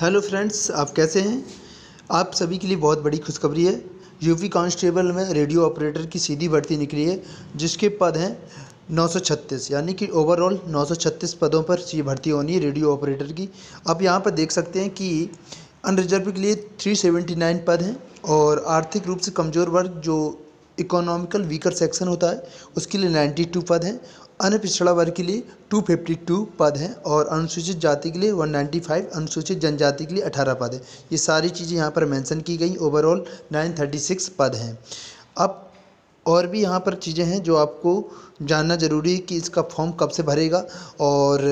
Hello friends, आप कैसे हैं। आप सभी के लिए बहुत बड़ी खुशखबरी है। यूपी कांस्टेबल में रेडियो ऑपरेटर की सीधी भर्ती निकली है, जिसके पद हैं 936, यानी कि ओवरऑल 936 पदों पर ये भर्ती होनी है रेडियो ऑपरेटर की। आप यहाँ पर देख सकते हैं कि अनरिजर्व के लिए 379 पद हैं और आर्थिक रूप से कमज़ोर वर्ग जो इकोनॉमिकल वीकर सेक्शन होता है उसके लिए 92 पद हैं। अन्य पिछड़ा वर्ग के लिए 252 पद हैं और अनुसूचित जाति के लिए 195, अनुसूचित जनजाति के लिए 18 पद हैं। ये सारी चीज़ें यहाँ पर मेंशन की गई। ओवरऑल 936 पद हैं। अब और भी यहाँ पर चीज़ें हैं जो आपको जानना ज़रूरी है कि इसका फॉर्म कब से भरेगा और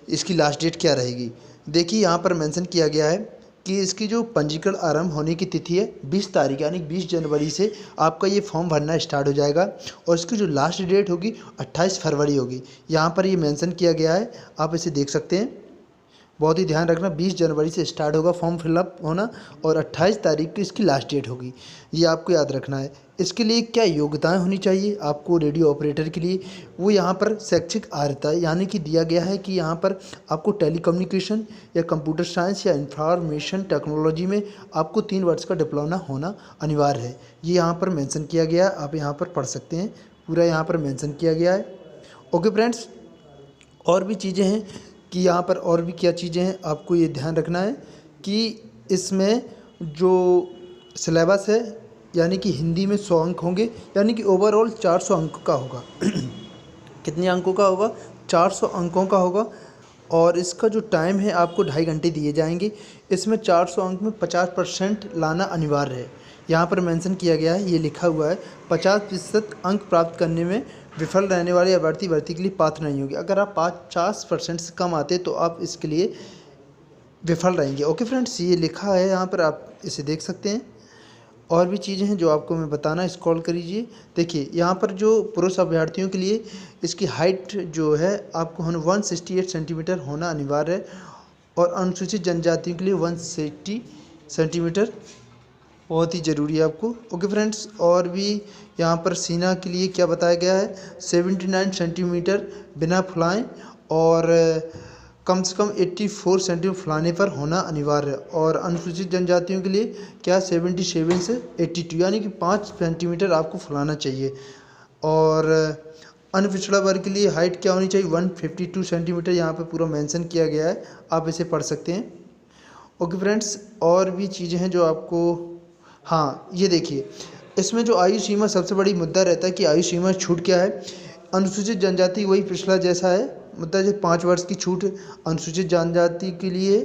इसकी लास्ट डेट क्या रहेगी। देखिए, यहाँ पर मेंशन किया गया है कि इसकी जो पंजीकरण आरंभ होने की तिथि है 20 तारीख, यानी 20 जनवरी से आपका ये फॉर्म भरना स्टार्ट हो जाएगा और इसकी जो लास्ट डेट होगी 28 फरवरी होगी। यहाँ पर ये मेंशन किया गया है, आप इसे देख सकते हैं। बहुत ही ध्यान रखना, 20 जनवरी से स्टार्ट होगा फॉर्म फिलअप होना और 28 तारीख की इसकी लास्ट डेट होगी। ये आपको याद रखना है। इसके लिए क्या योग्यताएं होनी चाहिए आपको रेडियो ऑपरेटर के लिए, वो यहाँ पर शैक्षिक अर्हता यानी कि दिया गया है कि यहाँ पर आपको टेलीकम्युनिकेशन या कंप्यूटर साइंस या इंफॉर्मेशन टेक्नोलॉजी में आपको 3 वर्ष का डिप्लोमा होना अनिवार्य है। ये यहाँ पर मेंशन किया गया है, आप यहाँ पर पढ़ सकते हैं। पूरा यहाँ पर मेंशन किया गया है। ओके फ्रेंड्स, और भी चीज़ें हैं कि यहाँ पर और भी क्या चीज़ें हैं आपको ये ध्यान रखना है कि इसमें जो सिलेबस है यानी कि हिंदी में 100 अंक होंगे, यानी कि ओवरऑल 400 अंक का होगा। कितने अंकों का होगा? 400 अंकों का होगा। और इसका जो टाइम है आपको 2.5 घंटे दिए जाएंगे। इसमें 400 अंक में 50% लाना अनिवार्य है। यहाँ पर मेंशन किया गया है, ये लिखा हुआ है 50% अंक प्राप्त करने में विफल रहने वाले अभ्यर्थी भर्ती के लिए पात्र नहीं होगी। अगर आप 50% से कम आते तो आप इसके लिए विफल रहेंगे। ओके फ्रेंड्स, ये लिखा है यहाँ पर, आप इसे देख सकते हैं। और भी चीज़ें हैं जो आपको मैं बताना, स्क्रॉल करिए। देखिए, यहाँ पर जो पुरुष अभ्यर्थियों के लिए इसकी हाइट जो है आपको 168 सेंटीमीटर होना अनिवार्य है और अनुसूचित जनजातियों के लिए 160 सेंटीमीटर बहुत ही ज़रूरी है आपको। ओके फ्रेंड्स, और भी यहाँ पर सीना के लिए क्या बताया गया है, 79 सेंटीमीटर बिना फुलाएं और कम से कम 84 सेंटीमीटर फुलाने पर होना अनिवार्य है। और अनुसूचित जनजातियों के लिए क्या 77 से 82, यानी कि 5 सेंटीमीटर आपको फुलाना चाहिए। और अन्य पिछड़ा वर्ग के लिए हाइट क्या होनी चाहिए, 152 सेंटीमीटर यहाँ पर पूरा मेंशन किया गया है, आप इसे पढ़ सकते हैं। ओके फ्रेंड्स, और भी चीज़ें हैं जो आपको, हाँ ये देखिए, इसमें जो आयु सीमा सबसे बड़ी मुद्दा रहता है कि आयु सीमा छूट क्या है। अनुसूचित जनजाति वही पिछला जैसा है, मुद्दा जो 5 वर्ष की छूट अनुसूचित जनजाति के लिए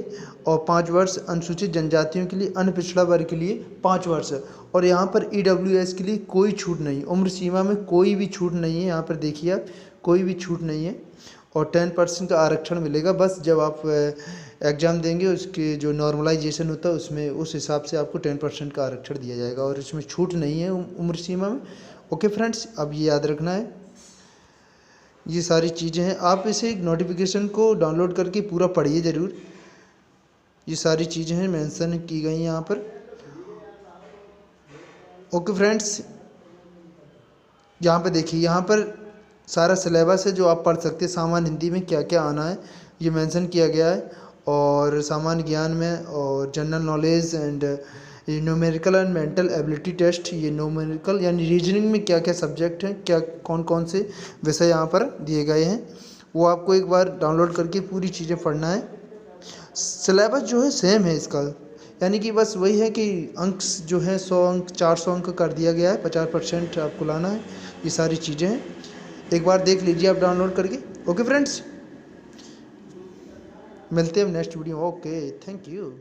और 5 वर्ष अनुसूचित जनजातियों के लिए, अन्य पिछड़ा वर्ग के लिए 5 वर्ष। और यहाँ पर EWS के लिए कोई छूट नहीं, उम्र सीमा में कोई भी छूट नहीं है। यहाँ पर देखिए आप, कोई भी छूट नहीं है और 10% का आरक्षण मिलेगा बस जब आप एग्ज़ाम देंगे। उसके जो नॉर्मलाइजेशन होता है उसमें उस हिसाब से आपको 10% का आरक्षण दिया जाएगा और इसमें छूट नहीं है उम्र सीमा में। ओके फ्रेंड्स, अब ये याद रखना है। ये सारी चीज़ें हैं, आप इसे नोटिफिकेशन को डाउनलोड करके पूरा पढ़िए ज़रूर। ये सारी चीज़ें हैं मेंशन की गई यहाँ पर। ओके फ्रेंड्स, यहाँ पे देखिए, यहाँ पर सारा सिलेबस है जो आप पढ़ सकते हैं। सामान्य हिंदी में क्या क्या आना है ये मेंशन किया गया है, और सामान्य ज्ञान में और general knowledge and numerical and mental ability test, ये न्यूमेरिकल यानी रीजनिंग में क्या क्या सब्जेक्ट हैं, क्या कौन कौन से विषय यहाँ पर दिए गए हैं, वो आपको एक बार डाउनलोड करके पूरी चीज़ें पढ़ना है। सिलेबस जो है सेम है इसका, यानी कि बस वही है कि अंक जो है 100 अंक 400 अंक कर दिया गया है, 50% आपको लाना है। ये सारी चीज़ें हैं, एक बार देख लीजिए आप डाउनलोड करके। ओके फ्रेंड्स, मिलते हैं next video. Okay, thank you.